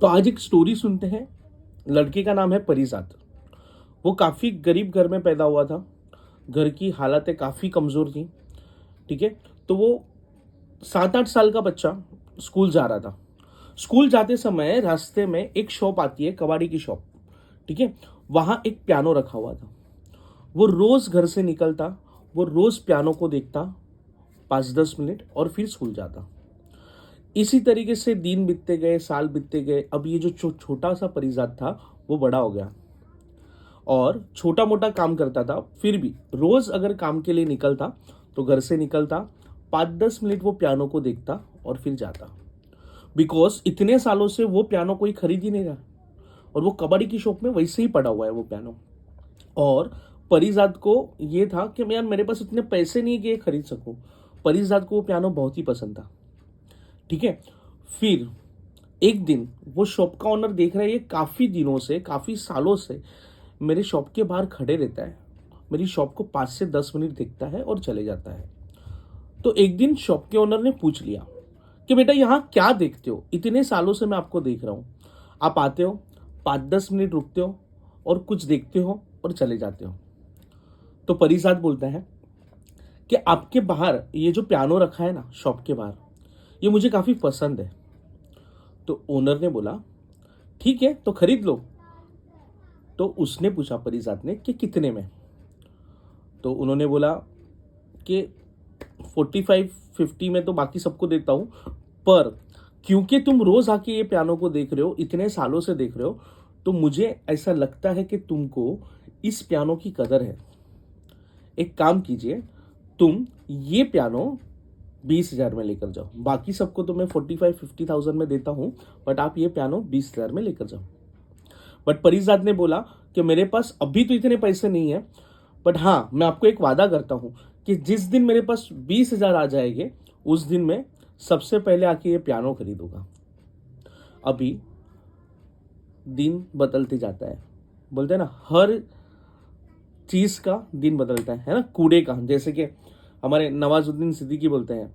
तो आज एक स्टोरी सुनते हैं। लड़के का नाम है परिजात। वो काफ़ी गरीब घर में पैदा हुआ था। घर की हालतें काफ़ी कमज़ोर थी। ठीक है। तो वो 7-8 साल का बच्चा स्कूल जा रहा था। स्कूल जाते समय रास्ते में एक शॉप आती है, कबाड़ी की शॉप। ठीक है। वहाँ एक पियानो रखा हुआ था। वो रोज़ घर से निकलता, वो रोज़ पियानो को देखता 5-10 मिनट और फिर स्कूल जाता। इसी तरीके से दिन बीतते गए, साल बीतते गए। अब ये जो छोटा सा परिजात था वो बड़ा हो गया और छोटा मोटा काम करता था। फिर भी रोज अगर काम के लिए निकलता तो घर से निकलता, 5-10 मिनट वो पियानो को देखता और फिर जाता। बिकॉज इतने सालों से वो पियानो कोई खरीद ही नहीं रहा और वो कबाड़ी की शॉप में वैसे ही पड़ा हुआ है वो पियानो। और परिजात को ये था कि यार मेरे पास इतने पैसे नहीं है कि ये खरीद सकूं। परिजात को वो पियानो बहुत ही पसंद था। ठीक है। फिर एक दिन वो शॉप का ओनर देख रहा है, ये काफ़ी दिनों से, काफ़ी सालों से मेरे शॉप के बाहर खड़े रहता है। मेरी शॉप को 5 से 10 मिनट देखता है और चले जाता है। तो एक दिन शॉप के ओनर ने पूछ लिया कि बेटा यहाँ क्या देखते हो, इतने सालों से मैं आपको देख रहा हूँ। आप आते हो, 5-10 मिनट रुकते हो और कुछ देखते हो और चले जाते हो। तो परिजात बोलता है कि आपके बाहर ये जो पियानो रखा है ना शॉप के बाहर, ये मुझे काफ़ी पसंद है। तो ओनर ने बोला ठीक है तो खरीद लो। तो उसने पूछा परिजात ने कि कितने में। तो उन्होंने बोला कि 45-50 में तो बाकी सबको देता हूँ, पर क्योंकि तुम रोज आके ये पियानो को देख रहे हो, इतने सालों से देख रहे हो, तो मुझे ऐसा लगता है कि तुमको इस पियानो की कदर है। एक काम कीजिए, तुम ये पियानो 20,000 में लेकर जाओ। बाकी सबको तो मैं 45-50,000 में देता हूँ, बट आप ये पियानो 20,000 में लेकर जाओ। बट परिजात ने बोला कि मेरे पास अभी तो इतने पैसे नहीं है, बट हाँ मैं आपको एक वादा करता हूँ कि जिस दिन मेरे पास 20,000 आ जाएंगे उस दिन मैं सबसे पहले आके ये पियानो खरीदूंगा। अभी दिन बदलते जाता है। बोलते हैं ना, हर चीज का दिन बदलता है ना। कूड़े का, जैसे कि हमारे नवाजुद्दीन सिद्दीकी बोलते हैं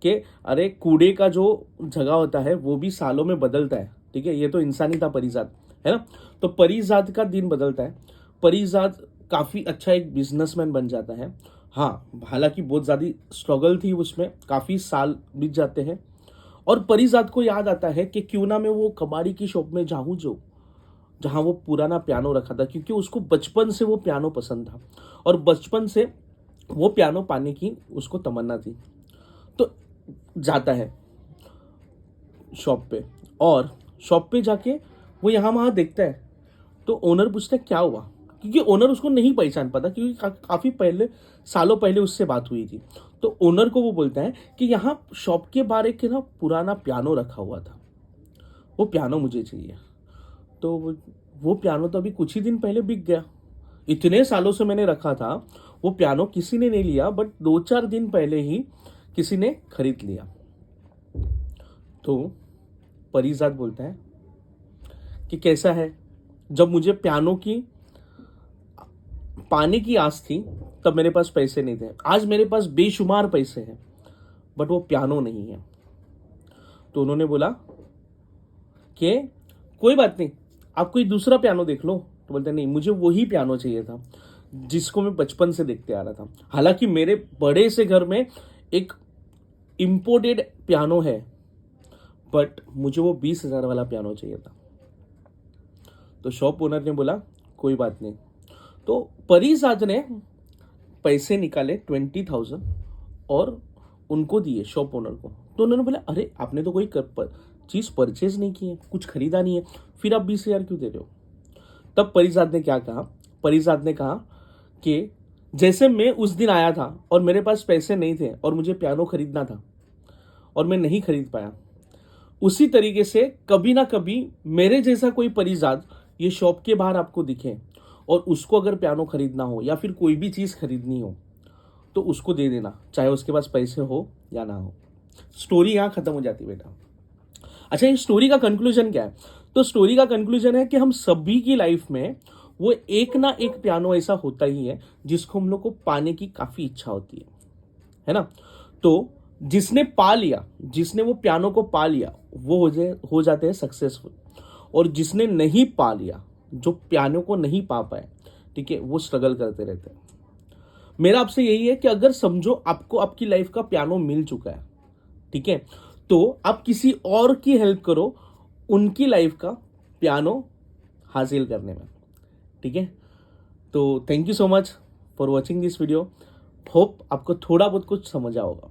कि अरे कूड़े का जो जगह होता है वो भी सालों में बदलता है। ठीक है। ये तो इंसानी था परिजात, है ना। तो परिजात का दिन बदलता है। परिजात काफ़ी अच्छा एक बिजनेसमैन बन जाता है। हाँ, हालांकि बहुत ज़्यादा स्ट्रगल थी उसमें, काफ़ी साल बीत जाते हैं। और परिजात को याद आता है कि क्यों ना मैं वो कबाड़ी की शॉप में जाऊँ जो जहाँ वो पुराना पियानो रखा था, क्योंकि उसको बचपन से वो पियानो पसंद था और बचपन से वो पियानो पाने की उसको तमन्ना थी। तो जाता है शॉप पे और शॉप पे जाके वो यहाँ वहाँ देखता है। तो ओनर पूछता है क्या हुआ, क्योंकि ओनर उसको नहीं पहचान पाता, क्योंकि काफ़ी पहले, सालों पहले उससे बात हुई थी। तो ओनर को वो बोलता है कि यहाँ शॉप के बाहर एक ना पुराना पियानो रखा हुआ था, वो पियानो मुझे चाहिए। तो वो पियानो तो अभी कुछ ही दिन पहले बिक गया। इतने सालों से मैंने रखा था, वो पियानो किसी ने नहीं लिया, बट 2-4 दिन पहले ही किसी ने खरीद लिया। तो परिजात बोलता है कि कैसा है, जब मुझे पियानो की पाने की आस थी तब मेरे पास पैसे नहीं थे, आज मेरे पास बेशुमार पैसे हैं, बट वो पियानो नहीं है। तो उन्होंने बोला कि कोई बात नहीं, आप कोई दूसरा पियानो देख लो। तो बोलते नहीं, मुझे वही पियानो चाहिए था जिसको मैं बचपन से देखते आ रहा था। हालांकि मेरे बड़े से घर में एक इम्पोर्टेड पियानो है, बट मुझे वो 20,000 वाला पियानो चाहिए था। तो शॉप ओनर ने बोला कोई बात नहीं। तो परिजात ने पैसे निकाले 20,000 और उनको दिए शॉप ओनर को। तो उन्होंने बोला अरे आपने तो कोई चीज़ परचेज नहीं की है, कुछ खरीदा नहीं है, फिर आप 20,000 क्यों दे रहे हो। तब परिजात ने क्या कहा, परिजात ने कहा कि जैसे मैं उस दिन आया था और मेरे पास पैसे नहीं थे और मुझे पियानो खरीदना था और मैं नहीं खरीद पाया, उसी तरीके से कभी ना कभी मेरे जैसा कोई परिजात ये शॉप के बाहर आपको दिखे और उसको अगर पियानो खरीदना हो या फिर कोई भी चीज़ खरीदनी हो तो उसको दे देना, चाहे उसके पास पैसे हो या ना हो। स्टोरी यहाँ खत्म हो जाती बेटा। अच्छा, ये स्टोरी का कंक्लूजन क्या है? तो स्टोरी का कंक्लूजन है कि हम सभी की लाइफ में वो एक ना एक पियानो ऐसा होता ही है जिसको हम लोग को पाने की काफ़ी इच्छा होती है ना। तो जिसने पा लिया, जिसने वो पियानो को पा लिया, वो हो जाते हैं सक्सेसफुल। और जिसने नहीं पा लिया, जो पियानो को नहीं पा पाए, ठीक है, वो स्ट्रगल करते रहते हैं। मेरा आपसे यही है कि अगर समझो आपको आपकी लाइफ का पियानो मिल चुका है, ठीक है, तो आप किसी और की हेल्प करो उनकी लाइफ का पियानो हासिल करने में, ठीक है। तो thank you so much for watching this video. Hope आपको थोड़ा बहुत कुछ समझा होगा।